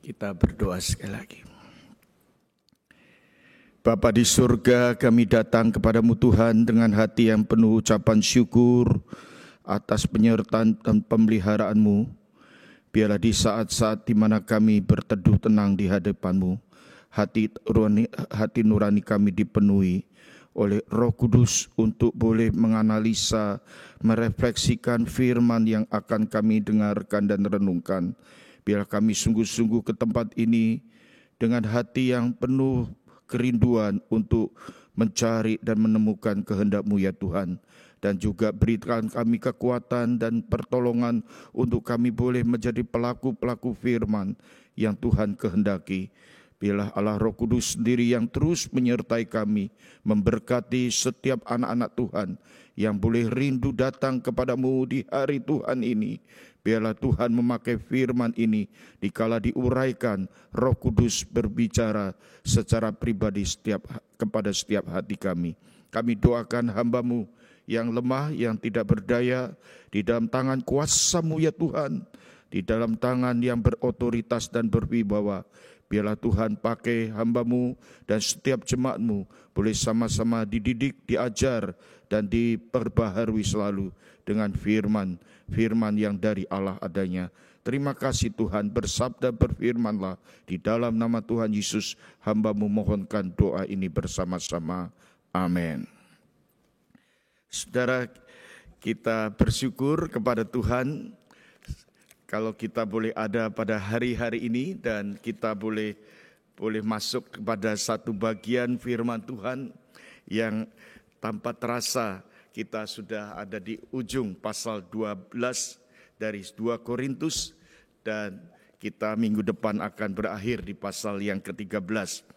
Kita berdoa sekali lagi. Bapa di surga, kami datang kepadamu Tuhan dengan hati yang penuh ucapan syukur atas penyertaan dan pemeliharaanmu. Biarlah di saat-saat di mana kami berteduh tenang di hadapanmu, hati nurani kami dipenuhi oleh Roh Kudus untuk boleh menganalisa, merefleksikan firman yang akan kami dengarkan dan renungkan. Biarlah kami sungguh-sungguh ke tempat ini dengan hati yang penuh kerinduan untuk mencari dan menemukan kehendak-Mu ya Tuhan. Dan juga berikan kami kekuatan dan pertolongan untuk kami boleh menjadi pelaku-pelaku firman yang Tuhan kehendaki. Biarlah Allah Roh Kudus sendiri yang terus menyertai kami, memberkati setiap anak-anak Tuhan yang boleh rindu datang kepadamu di hari Tuhan ini. Biarlah Tuhan memakai firman ini dikala diuraikan, Roh Kudus berbicara secara pribadi kepada setiap hati kami. Kami doakan hamba-Mu yang lemah, yang tidak berdaya, di dalam tangan kuasa-Mu ya Tuhan, di dalam tangan yang berotoritas dan berwibawa. Biarlah Tuhan pakai hamba-Mu dan setiap jemaat-Mu boleh sama-sama dididik, diajar, dan diperbaharui selalu dengan firman yang dari Allah adanya. Terima kasih Tuhan, bersabda berfirmanlah, di dalam nama Tuhan Yesus hamba-Mu mohonkan doa ini bersama-sama. Amin. Saudara, kita bersyukur kepada Tuhan kalau kita boleh ada pada hari-hari ini dan kita boleh masuk kepada satu bagian firman Tuhan yang tanpa terasa kita sudah ada di ujung pasal 12 dari 2 Korintus dan kita minggu depan akan berakhir di pasal yang ke-13.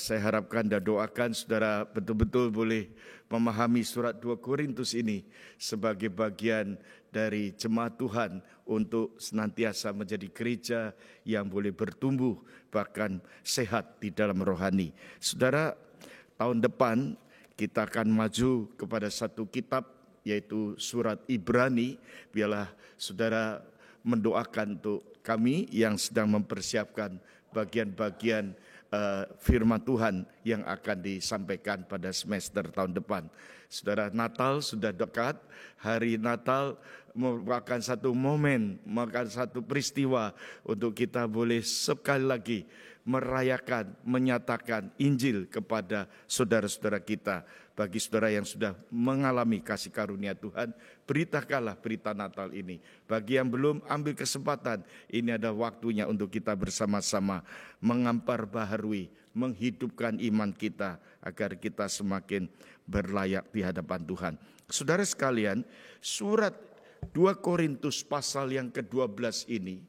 Saya harapkan dan doakan saudara betul-betul boleh memahami surat 2 Korintus ini sebagai bagian dari jemaat Tuhan untuk senantiasa menjadi gereja yang boleh bertumbuh bahkan sehat di dalam rohani. Saudara, tahun depan kita akan maju kepada satu kitab yaitu surat Ibrani. Biarlah saudara mendoakan untuk kami yang sedang mempersiapkan bagian-bagian firman Tuhan yang akan disampaikan pada semester tahun depan. Saudara, Natal sudah dekat. Hari Natal merupakan satu momen, merupakan satu peristiwa untuk kita boleh sekali lagi merayakan, menyatakan Injil kepada saudara-saudara kita. Bagi saudara yang sudah mengalami kasih karunia Tuhan, beritakanlah berita Natal ini. Bagi yang belum, ambil kesempatan. Ini ada waktunya untuk kita bersama-sama mengamparbaharui, menghidupkan iman kita agar kita semakin berlayak di hadapan Tuhan. Saudara sekalian, surat 2 Korintus pasal yang ke-12 ini,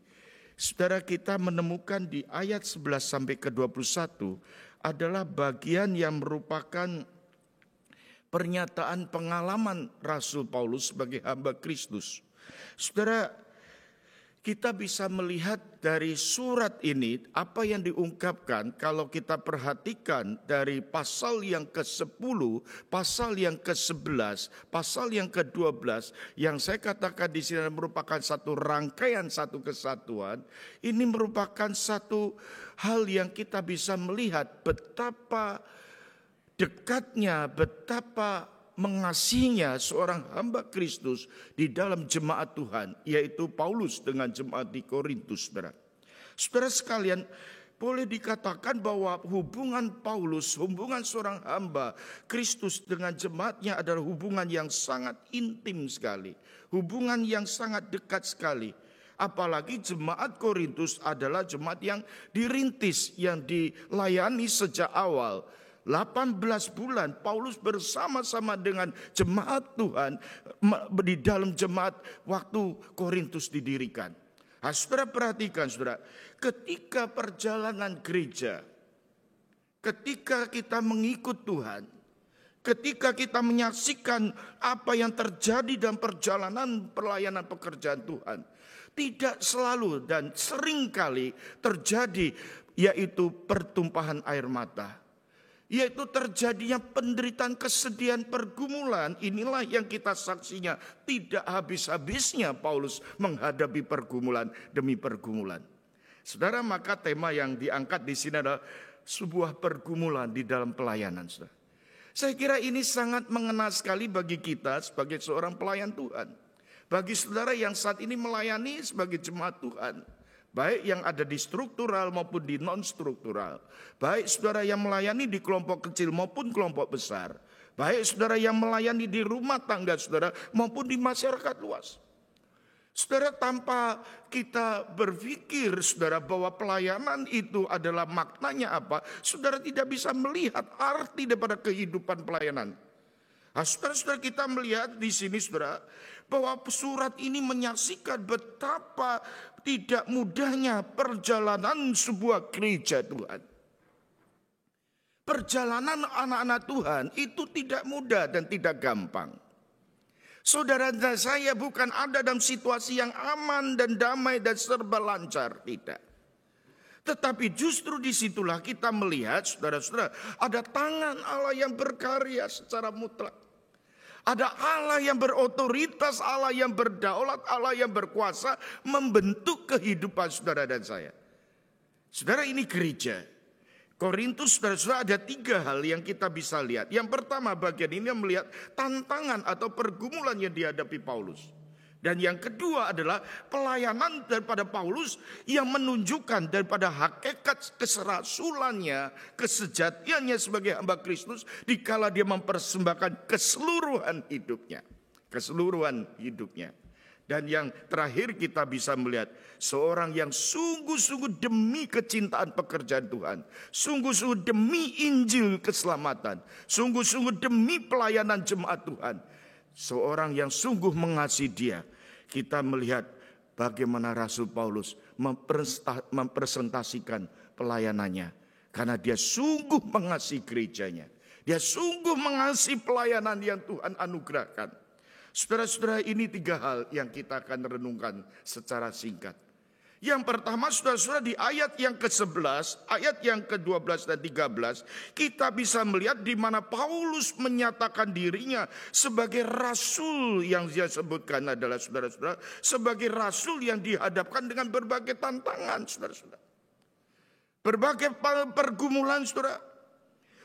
saudara, kita menemukan di ayat 11 sampai ke-21 adalah bagian yang merupakan pernyataan pengalaman Rasul Paulus sebagai hamba Kristus. Saudara, kita bisa melihat dari surat ini apa yang diungkapkan kalau kita perhatikan dari pasal yang ke-10, pasal yang ke-11, pasal yang ke-12 yang saya katakan di sini merupakan satu rangkaian, satu kesatuan. Ini merupakan satu hal yang kita bisa melihat betapa dekatnya, betapa mengasihinya seorang hamba Kristus di dalam jemaat Tuhan, yaitu Paulus dengan jemaat di Korintus. Saudara sekalian, boleh dikatakan bahwa hubungan Paulus, hubungan seorang hamba Kristus dengan jemaatnya adalah hubungan yang sangat intim sekali, hubungan yang sangat dekat sekali. Apalagi jemaat Korintus adalah jemaat yang dirintis, yang dilayani sejak awal. 18 bulan Paulus bersama-sama dengan jemaat Tuhan di dalam jemaat waktu Korintus didirikan. Saudara perhatikan, saudara, ketika perjalanan gereja, ketika kita mengikut Tuhan, ketika kita menyaksikan apa yang terjadi dalam perjalanan pelayanan pekerjaan Tuhan, tidak selalu dan seringkali terjadi yaitu pertumpahan air mata. Yaitu terjadinya penderitaan, kesedihan, pergumulan. Inilah yang kita saksinya. Tidak habis-habisnya Paulus menghadapi pergumulan demi pergumulan. Saudara, maka tema yang diangkat di sini adalah sebuah pergumulan di dalam pelayanan, saudara. Saya kira ini sangat mengena sekali bagi kita sebagai seorang pelayan Tuhan. Bagi saudara yang saat ini melayani sebagai jemaat Tuhan, baik yang ada di struktural maupun di non-struktural, baik saudara yang melayani di kelompok kecil maupun kelompok besar, baik saudara yang melayani di rumah tangga saudara maupun di masyarakat luas. Saudara, tanpa kita berpikir saudara bahwa pelayanan itu adalah maknanya apa, saudara tidak bisa melihat arti daripada kehidupan pelayanan. Nah, saudara-saudara, kita melihat di sini saudara bahwa surat ini menyaksikan betapa tidak mudahnya perjalanan sebuah gereja Tuhan. Perjalanan anak-anak Tuhan itu tidak mudah dan tidak gampang. Saudara dan saya bukan ada dalam situasi yang aman dan damai dan serba lancar, tidak. Tetapi justru disitulah kita melihat, saudara-saudara, ada tangan Allah yang berkarya secara mutlak. Ada Allah yang berotoritas, Allah yang berdaulat, Allah yang berkuasa membentuk kehidupan saudara dan saya. Saudara, ini gereja Korintus, saudara-saudara, ada 3 hal yang kita bisa lihat. Yang pertama, bagian ini melihat tantangan atau pergumulan yang dihadapi Paulus. Dan yang kedua adalah pelayanan daripada Paulus yang menunjukkan daripada hakikat keserasulannya, kesejatiannya sebagai hamba Kristus dikala dia mempersembahkan keseluruhan hidupnya. Keseluruhan hidupnya. Dan yang terakhir kita bisa melihat seorang yang sungguh-sungguh demi kecintaan pekerjaan Tuhan. Sungguh-sungguh demi Injil keselamatan. Sungguh-sungguh demi pelayanan jemaat Tuhan. Seorang yang sungguh mengasihi dia. Kita melihat bagaimana Rasul Paulus mempresentasikan pelayanannya. Karena dia sungguh mengasihi gerejanya. Dia sungguh mengasihi pelayanan yang Tuhan anugerahkan. Saudara-saudara, ini 3 hal yang kita akan renungkan secara singkat. Yang pertama, saudara-saudara, di ayat yang ke-11, ayat yang ke-12 dan 13, kita bisa melihat di mana Paulus menyatakan dirinya sebagai rasul yang dia sebutkan adalah, saudara-saudara, sebagai rasul yang dihadapkan dengan berbagai tantangan, saudara-saudara. Berbagai pergumulan, saudara.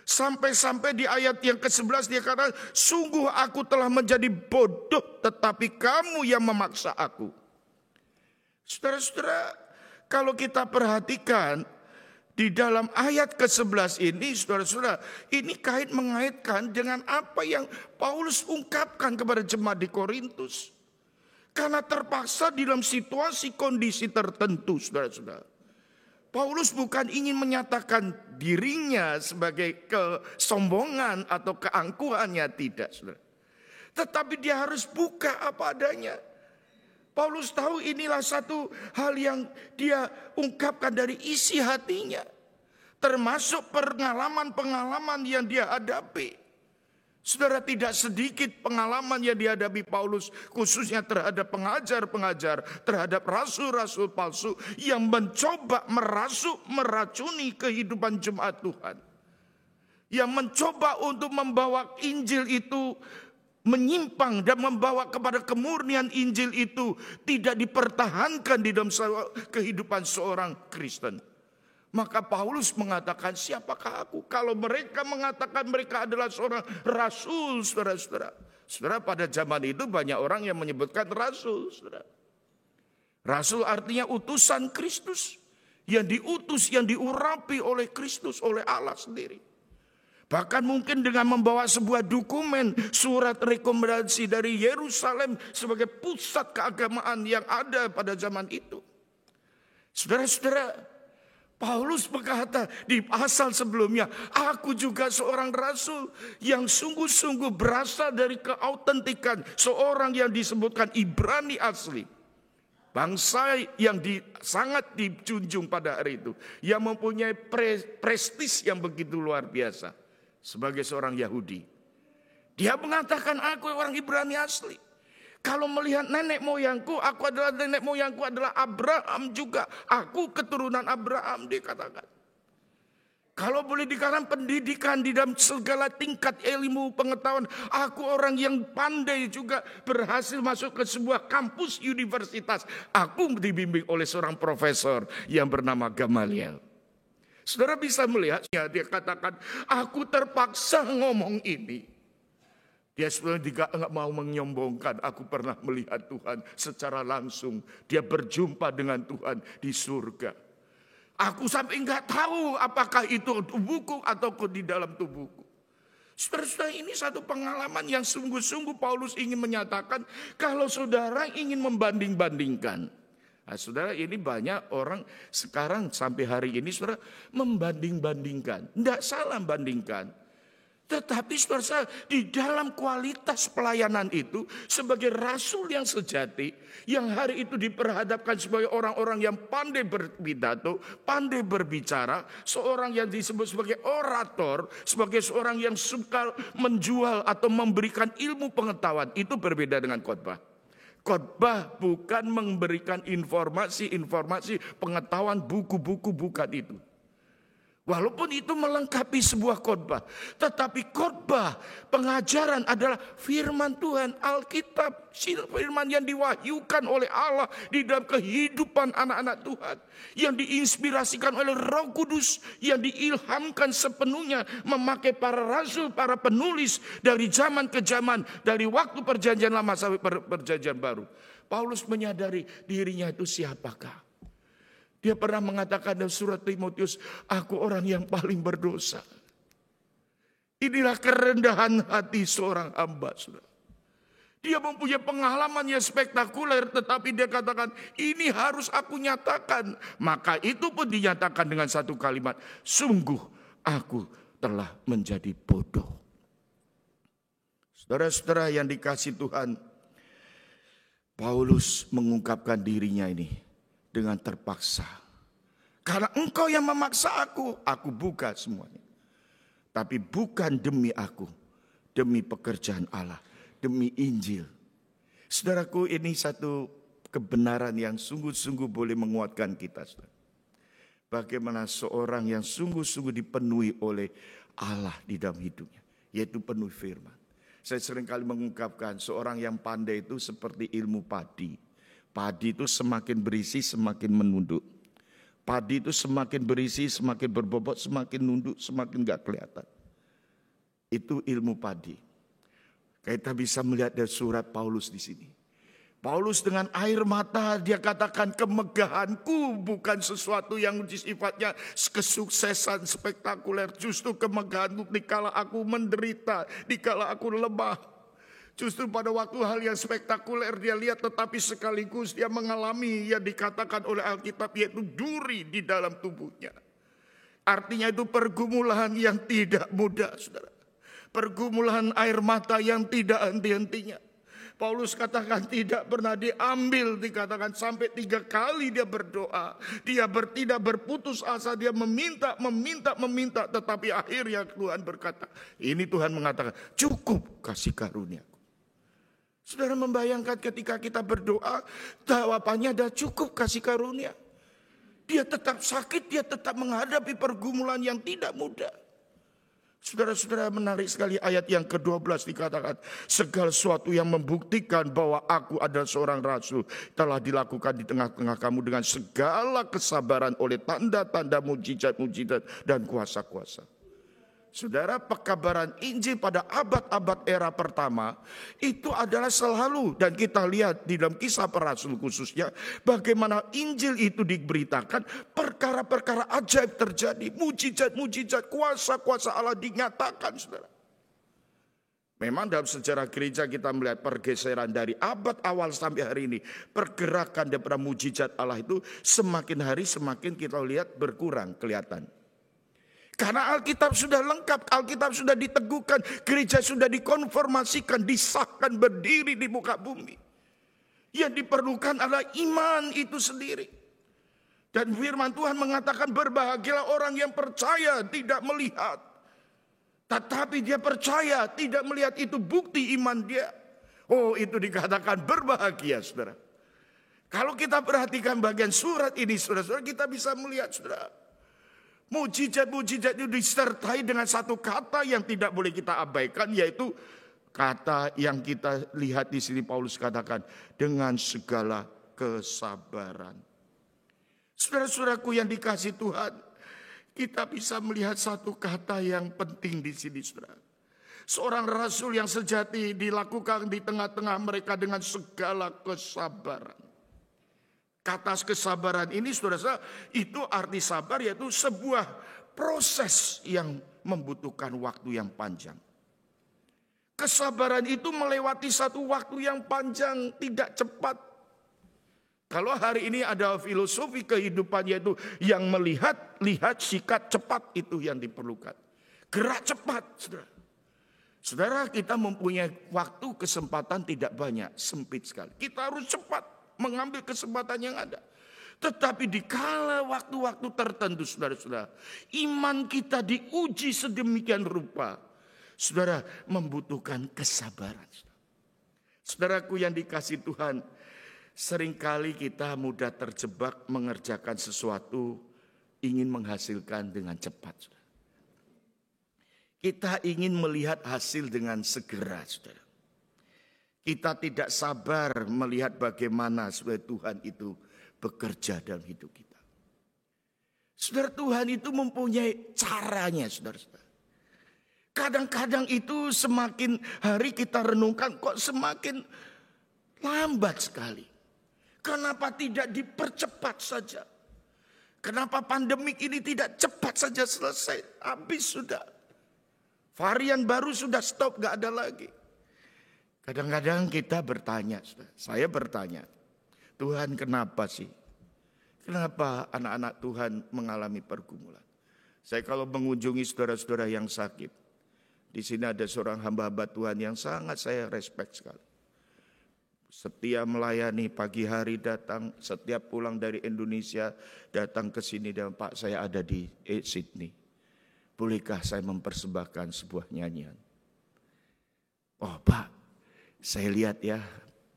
Sampai-sampai di ayat yang ke-11 dia kata, sungguh aku telah menjadi bodoh tetapi kamu yang memaksa aku. Saudara-saudara, kalau kita perhatikan di dalam ayat ke-11 ini, saudara-saudara, ini mengaitkan dengan apa yang Paulus ungkapkan kepada jemaat di Korintus. Karena terpaksa di dalam situasi kondisi tertentu, saudara-saudara. Paulus bukan ingin menyatakan dirinya sebagai kesombongan atau keangkuhannya, tidak, saudara. Tetapi dia harus buka apa adanya. Paulus tahu inilah satu hal yang dia ungkapkan dari isi hatinya. Termasuk pengalaman-pengalaman yang dia hadapi. Saudara, tidak sedikit pengalaman yang dihadapi Paulus, khususnya terhadap pengajar-pengajar, terhadap rasul-rasul palsu yang mencoba meracuni kehidupan jemaat Tuhan. Yang mencoba untuk membawa Injil itu menyimpang dan membawa kepada kemurnian Injil itu tidak dipertahankan di dalam kehidupan seorang Kristen. Maka Paulus mengatakan, siapakah aku? Kalau mereka mengatakan mereka adalah seorang rasul, saudara-saudara. Saudara, pada zaman itu banyak orang yang menyebutkan rasul, saudara. Rasul artinya utusan Kristus. Yang diutus, yang diurapi oleh Kristus, oleh Allah sendiri. Bahkan mungkin dengan membawa sebuah dokumen, surat rekomendasi dari Yerusalem sebagai pusat keagamaan yang ada pada zaman itu. Saudara-saudara, Paulus berkata di pasal sebelumnya, aku juga seorang rasul yang sungguh-sungguh berasal dari keautentikan seorang yang disebutkan Ibrani asli. Bangsa yang sangat dijunjung pada hari itu, yang mempunyai prestis yang begitu luar biasa sebagai seorang Yahudi. Dia mengatakan, aku orang Ibrani asli. Kalau melihat nenek moyangku, nenek moyangku adalah Abraham juga. Aku keturunan Abraham, dia katakan. Kalau boleh dikatakan pendidikan di dalam segala tingkat ilmu pengetahuan. Aku orang yang pandai juga berhasil masuk ke sebuah kampus universitas. Aku dibimbing oleh seorang profesor yang bernama Gamaliel. Saudara bisa melihat, ya, dia katakan, aku terpaksa ngomong ini. Dia sebenarnya tidak mau menyombongkan. Aku pernah melihat Tuhan secara langsung. Dia berjumpa dengan Tuhan di surga. Aku sampai nggak tahu apakah itu tubuhku atau di dalam tubuhku. Saudara, ini satu pengalaman yang sungguh-sungguh Paulus ingin menyatakan kalau saudara ingin membanding-bandingkan. Nah, saudara, ini banyak orang sekarang sampai hari ini saudara membanding-bandingkan. Tidak salah bandingkan. Tetapi saudara, di dalam kualitas pelayanan itu sebagai rasul yang sejati, yang hari itu diperhadapkan sebagai orang-orang yang pandai berpidato, pandai berbicara, seorang yang disebut sebagai orator, sebagai seorang yang suka menjual atau memberikan ilmu pengetahuan, itu berbeda dengan khotbah. Khotbah bukan memberikan informasi pengetahuan, buku-buku, bukan itu. Walaupun itu melengkapi sebuah khotbah, tetapi khotbah pengajaran adalah firman Tuhan, Alkitab, firman yang diwahyukan oleh Allah di dalam kehidupan anak-anak Tuhan, yang diinspirasikan oleh Roh Kudus, yang diilhamkan sepenuhnya memakai para rasul, para penulis dari zaman ke zaman, dari waktu perjanjian lama sampai perjanjian baru. Paulus menyadari dirinya itu siapakah. Dia pernah mengatakan dalam surat Timotius, aku orang yang paling berdosa. Inilah kerendahan hati seorang hamba, saudara. Dia mempunyai pengalaman yang spektakuler, tetapi dia katakan, ini harus aku nyatakan. Maka itu pun dinyatakan dengan satu kalimat, sungguh aku telah menjadi bodoh. Saudara-saudara yang dikasihi Tuhan, Paulus mengungkapkan dirinya ini dengan terpaksa. Karena engkau yang memaksa aku buka semuanya. Tapi bukan demi aku, demi pekerjaan Allah, demi Injil. Saudaraku, ini satu kebenaran yang sungguh-sungguh boleh menguatkan kita. Saudara. Bagaimana seorang yang sungguh-sungguh dipenuhi oleh Allah di dalam hidupnya, yaitu penuh firman. Saya seringkali mengungkapkan seorang yang pandai itu seperti ilmu padi. Padi itu semakin berisi semakin menunduk. Padi itu semakin berisi semakin berbobot, semakin nunduk, semakin gak kelihatan. Itu ilmu padi. Kita bisa melihat dari surat Paulus di sini. Paulus dengan air mata dia katakan, kemegahanku bukan sesuatu yang sifatnya kesuksesan spektakuler. Justru kemegahanku dikala aku menderita, dikala aku lemah. Justru pada waktu hal yang spektakuler dia lihat, tetapi sekaligus dia mengalami yang dikatakan oleh Alkitab, yaitu duri di dalam tubuhnya. Artinya itu pergumulan yang tidak mudah, saudara. Pergumulan air mata yang tidak henti-hentinya. Paulus katakan tidak pernah diambil, dikatakan sampai 3 kali dia berdoa. Dia tidak berputus asa, dia meminta, tetapi akhirnya Tuhan berkata, ini Tuhan mengatakan, cukup kasih karunia. Saudara membayangkan ketika kita berdoa, jawabannya adalah cukup kasih karunia. Dia tetap sakit, dia tetap menghadapi pergumulan yang tidak mudah. Saudara-saudara, menarik sekali ayat yang ke-12 dikatakan, segala sesuatu yang membuktikan bahwa aku adalah seorang rasul telah dilakukan di tengah-tengah kamu dengan segala kesabaran oleh tanda-tanda mujizat-mujizat dan kuasa-kuasa. Saudara, pekabaran Injil pada abad-abad era pertama itu adalah selalu, dan kita lihat di dalam kisah para rasul khususnya, bagaimana Injil itu diberitakan, perkara-perkara ajaib terjadi, mujizat-mujizat, kuasa-kuasa Allah dinyatakan, saudara. Memang dalam sejarah gereja kita melihat pergeseran dari abad awal sampai hari ini, pergerakan daripada mujizat Allah itu semakin hari semakin kita lihat berkurang kelihatan. Karena Alkitab sudah lengkap, Alkitab sudah diteguhkan, gereja sudah dikonformasikan, disahkan berdiri di muka bumi. Yang diperlukan adalah iman itu sendiri. Dan firman Tuhan mengatakan berbahagialah orang yang percaya tidak melihat. Tetapi dia percaya tidak melihat, itu bukti iman dia. Oh, itu dikatakan berbahagia, saudara. Kalau kita perhatikan bagian surat ini, saudara-saudara, kita bisa melihat, saudara. Mujizat-mujizat itu disertai dengan satu kata yang tidak boleh kita abaikan, yaitu kata yang kita lihat di sini Paulus katakan, dengan segala kesabaran. Saudara-saudaraku yang dikasihi Tuhan, kita bisa melihat satu kata yang penting di sini, saudara. Seorang rasul yang sejati dilakukan di tengah-tengah mereka dengan segala kesabaran. Kata kesabaran ini, saudara-saudara, itu arti sabar yaitu sebuah proses yang membutuhkan waktu yang panjang. Kesabaran itu melewati satu waktu yang panjang, tidak cepat. Kalau hari ini ada filosofi kehidupan yaitu yang lihat sikat cepat, itu yang diperlukan. Gerak cepat, saudara. Saudara, kita mempunyai waktu kesempatan tidak banyak, sempit sekali. Kita harus cepat mengambil kesempatan yang ada. Tetapi di kala waktu-waktu tertentu, saudara-saudara, iman kita diuji sedemikian rupa. Saudara, membutuhkan kesabaran. Saudaraku yang dikasihi Tuhan, seringkali kita mudah terjebak mengerjakan sesuatu, ingin menghasilkan dengan cepat. Saudara. Kita ingin melihat hasil dengan segera, saudara. Kita tidak sabar melihat bagaimana supaya Tuhan itu bekerja dalam hidup kita. Saudara, Tuhan itu mempunyai caranya, saudara-saudara. Kadang-kadang itu semakin hari kita renungkan kok semakin lambat sekali. Kenapa tidak dipercepat saja? Kenapa pandemik ini tidak cepat saja selesai? Habis sudah. Varian baru sudah stop, gak ada lagi. Kadang-kadang kita bertanya, saya bertanya, Tuhan kenapa sih? Kenapa anak-anak Tuhan mengalami pergumulan? Saya kalau mengunjungi saudara-saudara yang sakit, di sini ada seorang hamba-hamba Tuhan yang sangat saya respect sekali. Setia melayani, pagi hari datang, setiap pulang dari Indonesia datang ke sini dan Pak saya ada di Sydney. Bolehkah saya mempersembahkan sebuah nyanyian? Oh Pak, saya lihat ya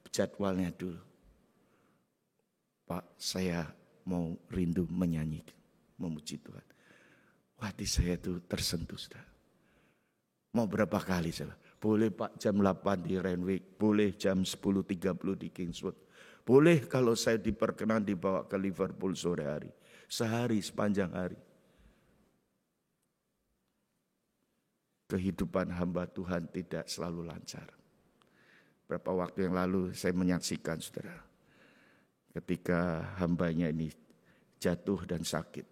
jadwalnya dulu. Pak, saya mau rindu menyanyi, memuji Tuhan. Hati saya itu tersentuh, saudara. Mau berapa kali, saudara? Boleh Pak jam 8 di Renwick, boleh jam 10.30 di Kingswood. Boleh kalau saya diperkenan dibawa ke Liverpool sore hari. Sehari sepanjang hari. Kehidupan hamba Tuhan tidak selalu lancar. Berapa waktu yang lalu saya menyaksikan, saudara, ketika hambanya ini jatuh dan sakit.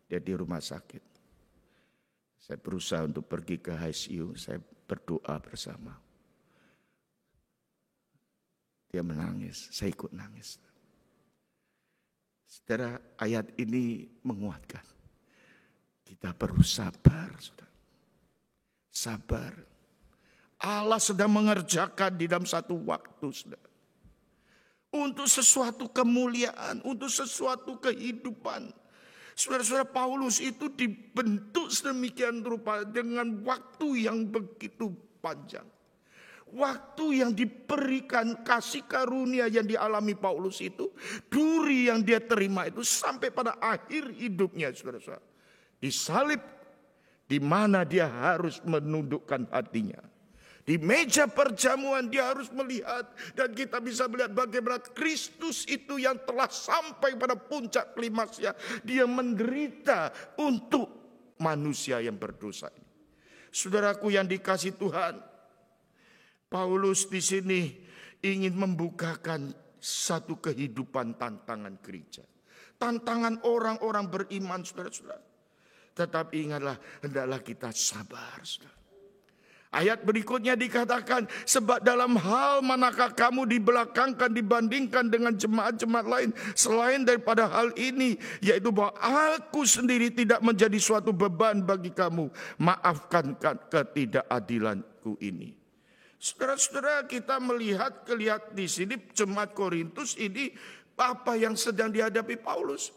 Dia di rumah sakit. Saya berusaha untuk pergi ke ICU, saya berdoa bersama. Dia menangis, saya ikut nangis. Saudara, ayat ini menguatkan. Kita perlu sabar, saudara. Sabar. Allah sedang mengerjakan di dalam satu waktu, saudara. Untuk sesuatu kemuliaan, untuk sesuatu kehidupan. Saudara-saudara, Paulus itu dibentuk sedemikian rupa dengan waktu yang begitu panjang. Waktu yang diberikan, kasih karunia yang dialami Paulus itu, duri yang dia terima itu sampai pada akhir hidupnya, saudara-saudara. Disalib, di mana dia harus menundukkan hatinya. Di meja perjamuan dia harus melihat, dan kita bisa melihat bagaimana Kristus itu yang telah sampai pada puncak klimaksnya. Dia menderita untuk manusia yang berdosa ini. Saudaraku yang dikasihi Tuhan, Paulus di sini ingin membukakan satu kehidupan tantangan gereja. Tantangan orang-orang beriman, saudara-saudara. Tetapi ingatlah, hendaklah kita sabar, saudara. Ayat berikutnya dikatakan, sebab dalam hal manakah kamu dibelakangkan dibandingkan dengan jemaat-jemaat lain selain daripada hal ini, yaitu bahwa aku sendiri tidak menjadi suatu beban bagi kamu. Maafkan ketidakadilanku ini. Saudara-saudara, kita melihat di sini jemaat Korintus ini apa yang sedang dihadapi Paulus.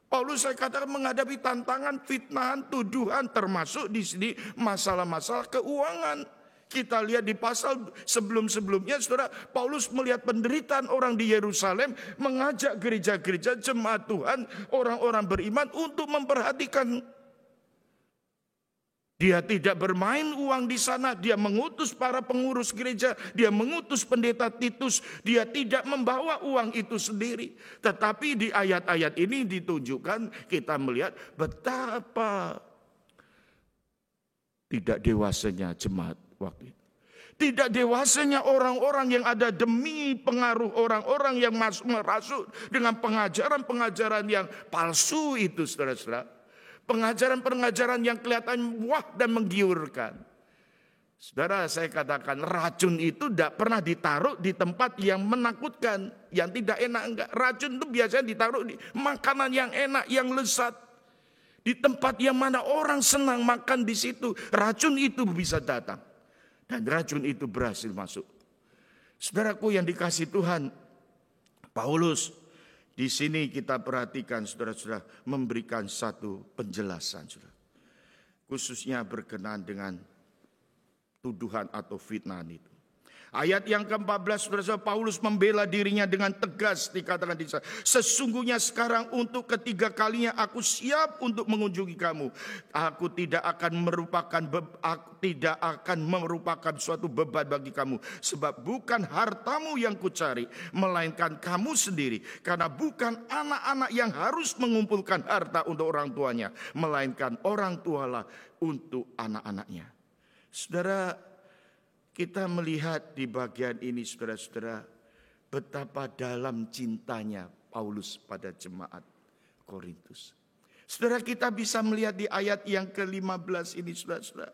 Paulus saya katakan menghadapi tantangan, fitnahan, tuduhan, termasuk di sini masalah-masalah keuangan Kita lihat di pasal sebelum-sebelumnya, saudara, Paulus melihat penderitaan orang di Yerusalem, mengajak gereja-gereja, jemaat Tuhan, orang-orang beriman untuk memperhatikan. Dia tidak bermain uang di sana, dia mengutus para pengurus gereja, dia mengutus pendeta Titus, dia tidak membawa uang itu sendiri. Tetapi di ayat-ayat ini ditunjukkan, kita melihat betapa tidak dewasanya jemaat waktu itu. Tidak dewasanya orang-orang yang ada demi pengaruh orang-orang yang masuk merasuk dengan pengajaran-pengajaran yang palsu itu, saudara-saudara. Pengajaran-pengajaran yang kelihatan wah dan menggiurkan. Saudara, saya katakan racun itu tidak pernah ditaruh di tempat yang menakutkan, yang tidak enak. Enggak. Racun itu biasanya ditaruh di makanan yang enak, yang lezat. Di tempat yang mana orang senang makan di situ, racun itu bisa datang. Dan racun itu berhasil masuk. Saudaraku yang dikasihi Tuhan, Paulus di sini kita perhatikan, saudara-saudara, memberikan satu penjelasan, saudara. Khususnya berkenaan dengan tuduhan atau fitnahan itu. Ayat yang ke-14, saudara-saudara, Paulus membela dirinya dengan tegas, dikatakan di sana, sesungguhnya sekarang untuk ketiga kalinya aku siap untuk mengunjungi kamu. Aku tidak akan merupakan suatu beban bagi kamu, sebab bukan hartamu yang kucari, melainkan kamu sendiri. Karena bukan anak-anak yang harus mengumpulkan harta untuk orang tuanya, melainkan orang tualah untuk anak-anaknya. Saudara, kita melihat di bagian ini, saudara-saudara, betapa dalam cintanya Paulus pada jemaat Korintus. Saudara, kita bisa melihat di ayat yang ke-15 ini, saudara-saudara.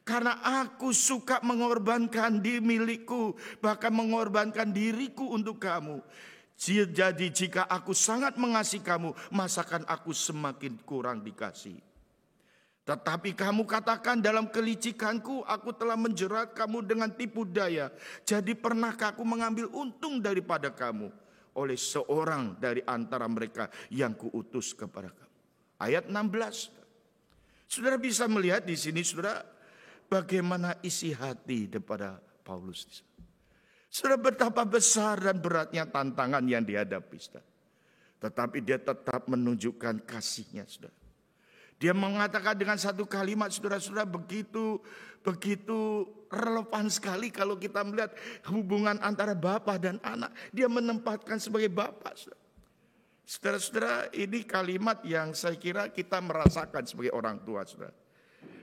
Karena aku suka mengorbankan diri milikku, bahkan mengorbankan diriku untuk kamu. Jadi jika aku sangat mengasihi kamu, masakan aku semakin kurang dikasihi. Tetapi kamu katakan dalam kelicikanku, aku telah menjerat kamu dengan tipu daya. Jadi pernahkah aku mengambil untung daripada kamu oleh seorang dari antara mereka yang kuutus kepada kamu? Ayat 16. Saudara bisa melihat di sini, saudara, bagaimana isi hati daripada Paulus. Saudara, betapa besar dan beratnya tantangan yang dihadapi, saudara. Tetapi dia tetap menunjukkan kasihnya, saudara. Dia mengatakan dengan satu kalimat, saudara-saudara, begitu relevan sekali kalau kita melihat hubungan antara bapa dan anak. Dia menempatkan sebagai bapa. Saudara-saudara, ini kalimat yang saya kira kita merasakan sebagai orang tua, saudara.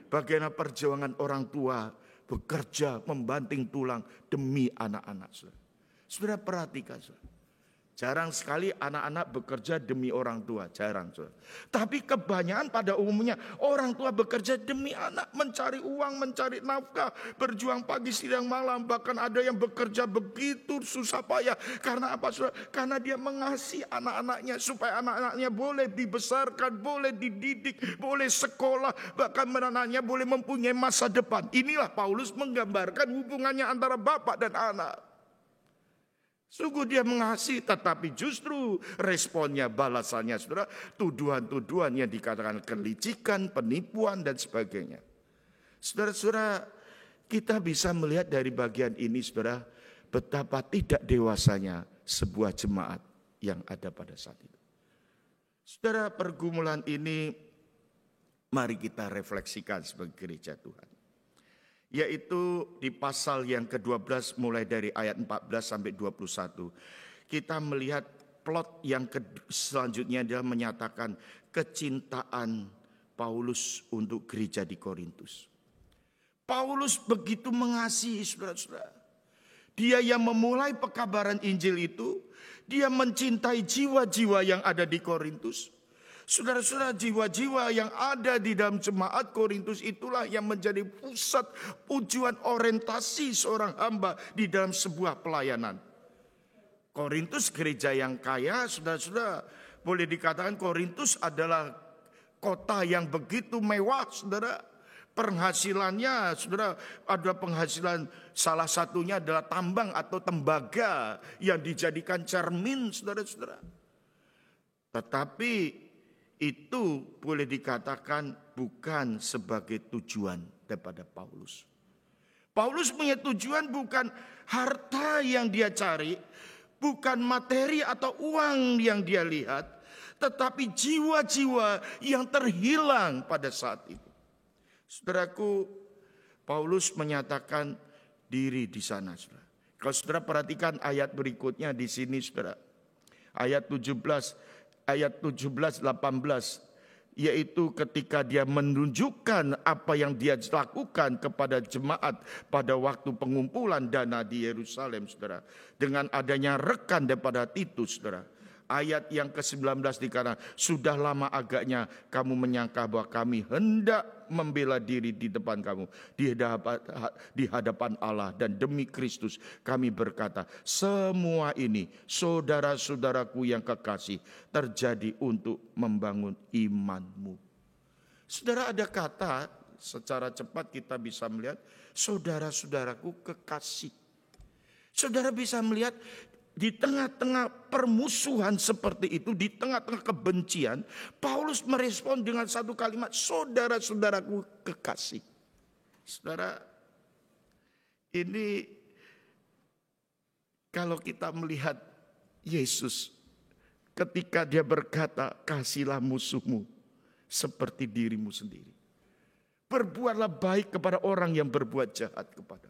Bagaimana perjuangan orang tua bekerja membanting tulang demi anak-anak, saudara. Saudara perhatikan, saudara. Jarang sekali anak-anak bekerja demi orang tua, jarang, saudara. Tapi kebanyakan pada umumnya orang tua bekerja demi anak, mencari uang, mencari nafkah, berjuang pagi siang malam, bahkan ada yang bekerja begitu susah payah. Karena apa, saudara? Karena dia mengasihi anak-anaknya supaya anak-anaknya boleh dibesarkan, boleh dididik, boleh sekolah, bahkan anak-anaknya boleh mempunyai masa depan. Inilah Paulus menggambarkan hubungannya antara bapak dan anak. Sungguh dia mengasihi, tetapi justru responnya, balasannya, saudara, tuduhan-tuduhan yang dikatakan kelicikan, penipuan, dan sebagainya. Saudara-saudara, kita bisa melihat dari bagian ini, saudara, betapa tidak dewasanya sebuah jemaat yang ada pada saat itu. Saudara, pergumulan ini mari kita refleksikan sebagai gereja Tuhan. Yaitu di pasal yang ke-12 mulai dari ayat 14 sampai 21. Kita melihat plot yang selanjutnya adalah menyatakan kecintaan Paulus untuk gereja di Korintus. Paulus begitu mengasihi, saudara-saudara. Dia yang memulai pekabaran Injil itu, dia mencintai jiwa-jiwa yang ada di Korintus. Saudara-saudara, jiwa-jiwa yang ada di dalam jemaat Korintus itulah yang menjadi pusat tujuan orientasi seorang hamba di dalam sebuah pelayanan. Korintus gereja yang kaya, saudara-saudara. Boleh dikatakan Korintus adalah kota yang begitu mewah, saudara. Penghasilannya, saudara, ada penghasilan salah satunya adalah tambang atau tembaga yang dijadikan cermin, saudara-saudara. Tetapi itu boleh dikatakan bukan sebagai tujuan daripada Paulus. Paulus punya tujuan bukan harta yang dia cari, bukan materi atau uang yang dia lihat, tetapi jiwa-jiwa yang terhilang pada saat itu. Saudaraku, Paulus menyatakan diri di sana, saudara. Kalau saudara perhatikan ayat berikutnya di sini, saudara. Ayat 17, 18, yaitu ketika dia menunjukkan apa yang dia lakukan kepada jemaat pada waktu pengumpulan dana di Yerusalem, saudara. Dengan adanya rekan daripada Titus, saudara. Ayat yang ke-19 dikatakan, sudah lama agaknya kamu menyangka bahwa kami hendak membela diri di depan kamu, di hadapan Allah, dan demi Kristus kami berkata, semua ini saudara-saudaraku yang kekasih terjadi untuk membangun imanmu. Saudara, ada kata secara cepat kita bisa melihat saudara-saudaraku kekasih. Saudara bisa melihat di tengah-tengah permusuhan seperti itu, di tengah-tengah kebencian, Paulus merespon dengan satu kalimat, saudara-saudaraku kekasih. Saudara, ini kalau kita melihat Yesus ketika dia berkata, kasihlah musuhmu seperti dirimu sendiri. Berbuatlah baik kepada orang yang berbuat jahat kepadamu.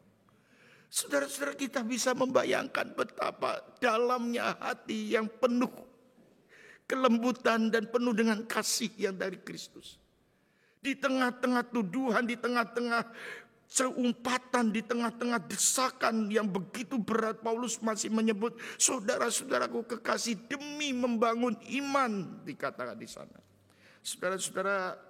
Saudara-saudara, kita bisa membayangkan betapa dalamnya hati yang penuh kelembutan dan penuh dengan kasih yang dari Kristus. Di tengah-tengah tuduhan, di tengah-tengah seumpatan, di tengah-tengah desakan yang begitu berat, Paulus masih menyebut saudara-saudaraku kekasih demi membangun iman, dikatakan di sana. Saudara-saudara,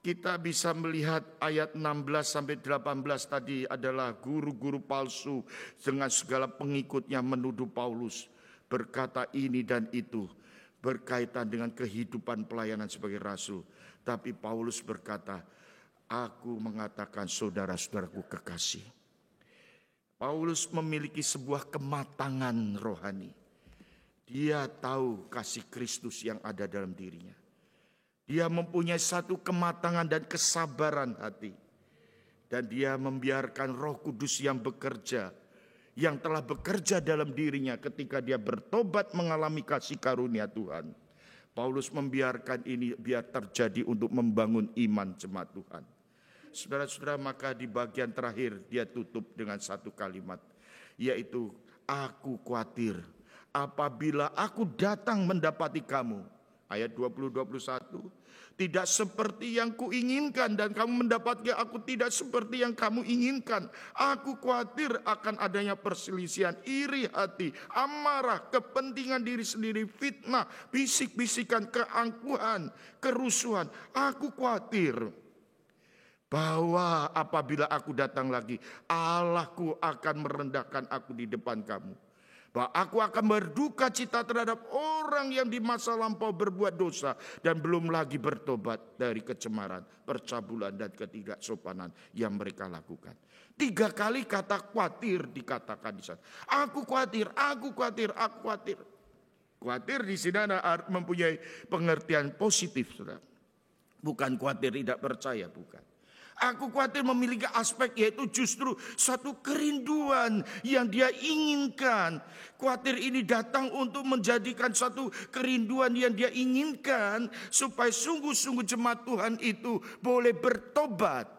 kita bisa melihat ayat 16 sampai 18 tadi adalah guru-guru palsu dengan segala pengikutnya menuduh Paulus berkata ini dan itu berkaitan dengan kehidupan pelayanan sebagai rasul. Tapi Paulus berkata, aku mengatakan saudara-saudaraku kekasih. Paulus memiliki sebuah kematangan rohani. Dia tahu kasih Kristus yang ada dalam dirinya. Dia mempunyai satu kematangan dan kesabaran hati. Dan dia membiarkan Roh Kudus yang bekerja, yang telah bekerja dalam dirinya ketika dia bertobat mengalami kasih karunia Tuhan. Paulus membiarkan ini biar terjadi untuk membangun iman jemaat Tuhan. Saudara-saudara, maka di bagian terakhir dia tutup dengan satu kalimat, yaitu aku khawatir apabila aku datang mendapati kamu. Ayat 20-21, tidak seperti yang kuinginkan dan kamu mendapatkan aku tidak seperti yang kamu inginkan. Aku khawatir akan adanya perselisihan, iri hati, amarah, kepentingan diri sendiri, fitnah, bisik-bisikan, keangkuhan, kerusuhan. Aku khawatir bahwa apabila aku datang lagi, Allahku akan merendahkan aku di depan kamu. Bahwa aku akan berduka cita terhadap orang yang di masa lampau berbuat dosa dan belum lagi bertobat dari kecemaran, percabulan dan ketidaksopanan yang mereka lakukan. 3 kali kata khawatir dikatakan di sana. Aku khawatir, aku khawatir, aku khawatir. Khawatir di sini mempunyai pengertian positif, saudara. Bukan khawatir tidak percaya, bukan. Aku khawatir memiliki aspek yaitu justru satu kerinduan yang dia inginkan. Khawatir ini datang untuk menjadikan satu kerinduan yang dia inginkan supaya sungguh-sungguh jemaat Tuhan itu boleh bertobat.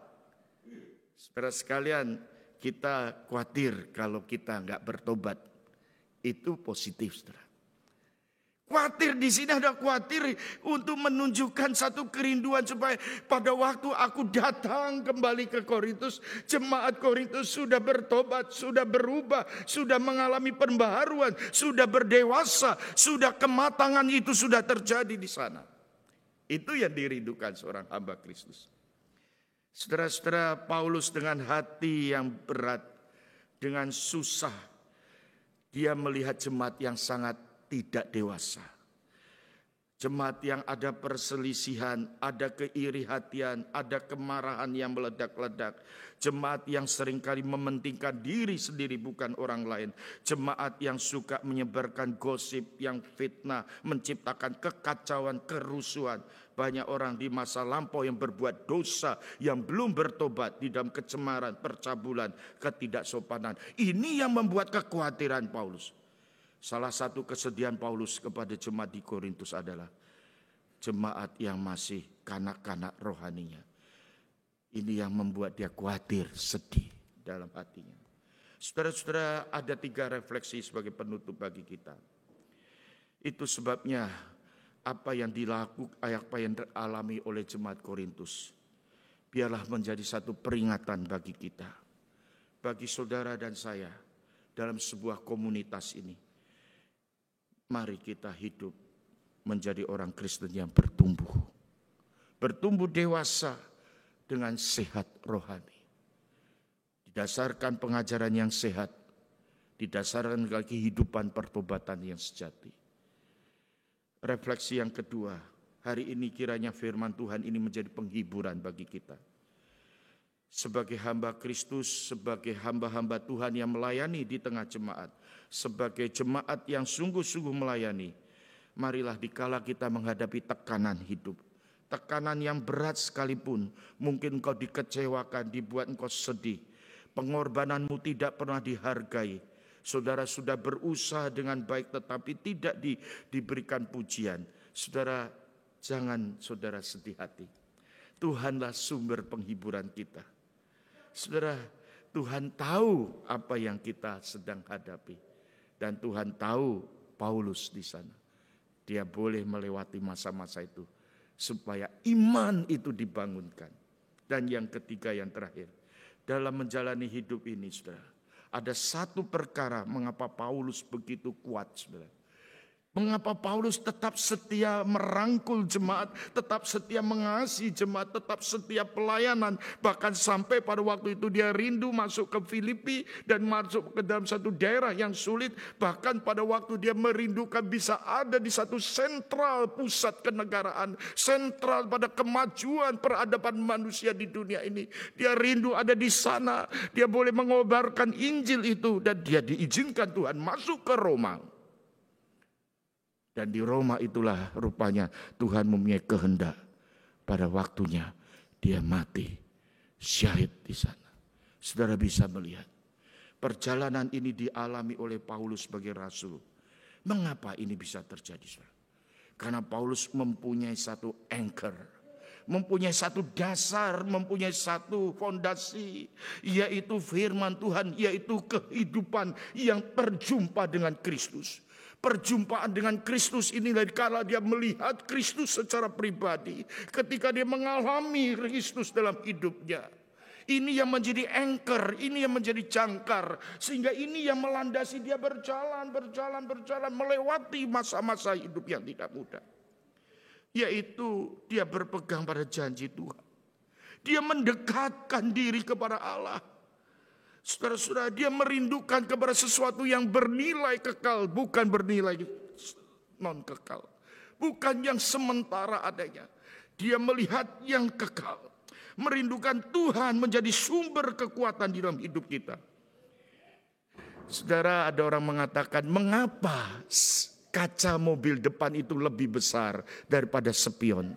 Saudara sekalian, kita khawatir kalau kita enggak bertobat. Itu positif, saudara. Khawatir di sini ada khawatir untuk menunjukkan satu kerinduan supaya pada waktu aku datang kembali ke Korintus, jemaat Korintus sudah bertobat, sudah berubah, sudah mengalami pembaharuan, sudah berdewasa, sudah kematangan itu sudah terjadi di sana. Itu yang dirindukan seorang hamba Kristus. Saudara-saudara, Paulus dengan hati yang berat, dengan susah, dia melihat jemaat yang sangat tidak dewasa. Jemaat yang ada perselisihan, ada keiri hatian, ada kemarahan yang meledak-ledak. Jemaat yang seringkali mementingkan diri sendiri bukan orang lain. Jemaat yang suka menyebarkan gosip, yang fitnah, menciptakan kekacauan, kerusuhan. Banyak orang di masa lampau yang berbuat dosa, yang belum bertobat di dalam kecemaran, percabulan, ketidaksopanan. Ini yang membuat kekhawatiran Paulus. Salah satu kesedihan Paulus kepada jemaat di Korintus adalah jemaat yang masih kanak-kanak rohaninya. Ini yang membuat dia khawatir, sedih dalam hatinya. Saudara-saudara, ada 3 refleksi sebagai penutup bagi kita. Itu sebabnya apa yang dilakukan, apa yang dialami oleh jemaat Korintus, biarlah menjadi satu peringatan bagi kita, bagi saudara dan saya dalam sebuah komunitas ini. Mari kita hidup menjadi orang Kristen yang bertumbuh. Bertumbuh dewasa dengan sehat rohani. Didasarkan pengajaran yang sehat. Didasarkan kehidupan pertobatan yang sejati. Refleksi yang kedua, hari ini kiranya firman Tuhan ini menjadi penghiburan bagi kita. Sebagai hamba Kristus, sebagai hamba-hamba Tuhan yang melayani di tengah jemaat, sebagai jemaat yang sungguh-sungguh melayani, marilah dikala kita menghadapi tekanan hidup, tekanan yang berat sekalipun, mungkin engkau dikecewakan, dibuat engkau sedih, pengorbananmu tidak pernah dihargai, saudara sudah berusaha dengan baik tetapi tidak diberikan pujian, saudara jangan saudara sedih hati. Tuhanlah sumber penghiburan kita. Saudara, Tuhan tahu apa yang kita sedang hadapi. Dan Tuhan tahu Paulus di sana. Dia boleh melewati masa-masa itu. Supaya iman itu dibangunkan. Dan yang ketiga, yang terakhir. Dalam menjalani hidup ini, saudara. Ada satu perkara mengapa Paulus begitu kuat, saudara. Mengapa Paulus tetap setia merangkul jemaat, tetap setia mengasihi jemaat, tetap setia pelayanan. Bahkan sampai pada waktu itu dia rindu masuk ke Filipi dan masuk ke dalam satu daerah yang sulit. Bahkan pada waktu dia merindukan bisa ada di satu sentral pusat kenegaraan, sentral pada kemajuan peradaban manusia di dunia ini. Dia rindu ada di sana, dia boleh mengobarkan Injil itu dan dia diizinkan Tuhan masuk ke Roma. Dan di Roma itulah rupanya Tuhan mempunyai kehendak. Pada waktunya dia mati syahid di sana. Saudara bisa melihat. Perjalanan ini dialami oleh Paulus sebagai rasul. Mengapa ini bisa terjadi, saudara? Karena Paulus mempunyai satu anchor. Mempunyai satu dasar, mempunyai satu fondasi. Yaitu firman Tuhan, yaitu kehidupan yang berjumpa dengan Kristus. Perjumpaan dengan Kristus inilah kala dia melihat Kristus secara pribadi. Ketika dia mengalami Kristus dalam hidupnya. Ini yang menjadi anchor, ini yang menjadi jangkar. Sehingga ini yang melandasi dia berjalan, melewati masa-masa hidup yang tidak mudah. Yaitu dia berpegang pada janji Tuhan. Dia mendekatkan diri kepada Allah. Saudara-saudara, dia merindukan kepada sesuatu yang bernilai kekal, bukan bernilai non kekal. Bukan yang sementara adanya. Dia melihat yang kekal. Merindukan Tuhan menjadi sumber kekuatan di dalam hidup kita. Saudara, ada orang mengatakan, mengapa kaca mobil depan itu lebih besar daripada spion?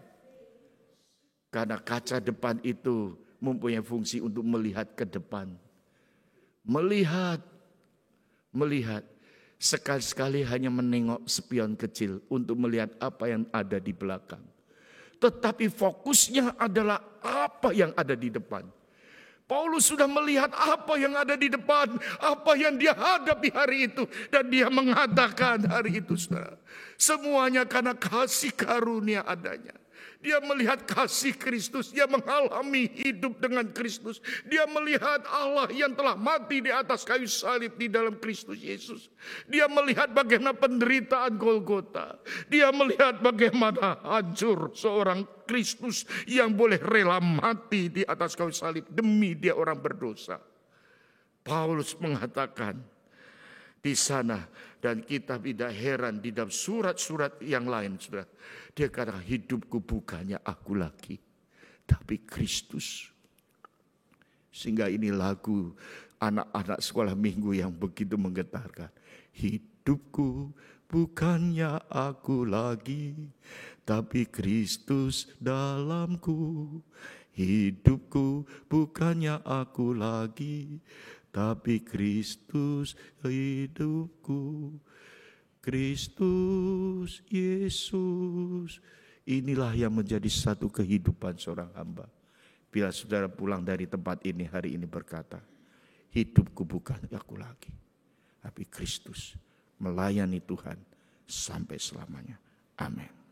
Karena kaca depan itu mempunyai fungsi untuk melihat ke depan. Melihat. Sekali-sekali hanya menengok spion kecil untuk melihat apa yang ada di belakang. Tetapi fokusnya adalah apa yang ada di depan. Paulus sudah melihat apa yang ada di depan, apa yang dia hadapi hari itu. Dan dia mengatakan hari itu, saudara, semuanya karena kasih karunia adanya. Dia melihat kasih Kristus, dia mengalami hidup dengan Kristus. Dia melihat Allah yang telah mati di atas kayu salib di dalam Kristus Yesus. Dia melihat bagaimana penderitaan Golgota. Dia melihat bagaimana hancur seorang Kristus yang boleh rela mati di atas kayu salib demi dia orang berdosa. Paulus mengatakan, di sana. Dan kita tidak heran di dalam surat-surat yang lain, saudara. Dia kata, hidupku bukannya aku lagi, tapi Kristus. Sehingga ini lagu anak-anak sekolah minggu yang begitu menggetarkan. Hidupku bukannya aku lagi, tapi Kristus dalamku. Hidupku bukannya aku lagi, tapi Kristus hidupku. Kristus Yesus, inilah yang menjadi satu kehidupan seorang hamba. Bila saudara pulang dari tempat ini hari ini berkata, hidupku bukan aku lagi, tapi Kristus, melayani Tuhan sampai selamanya. Amin.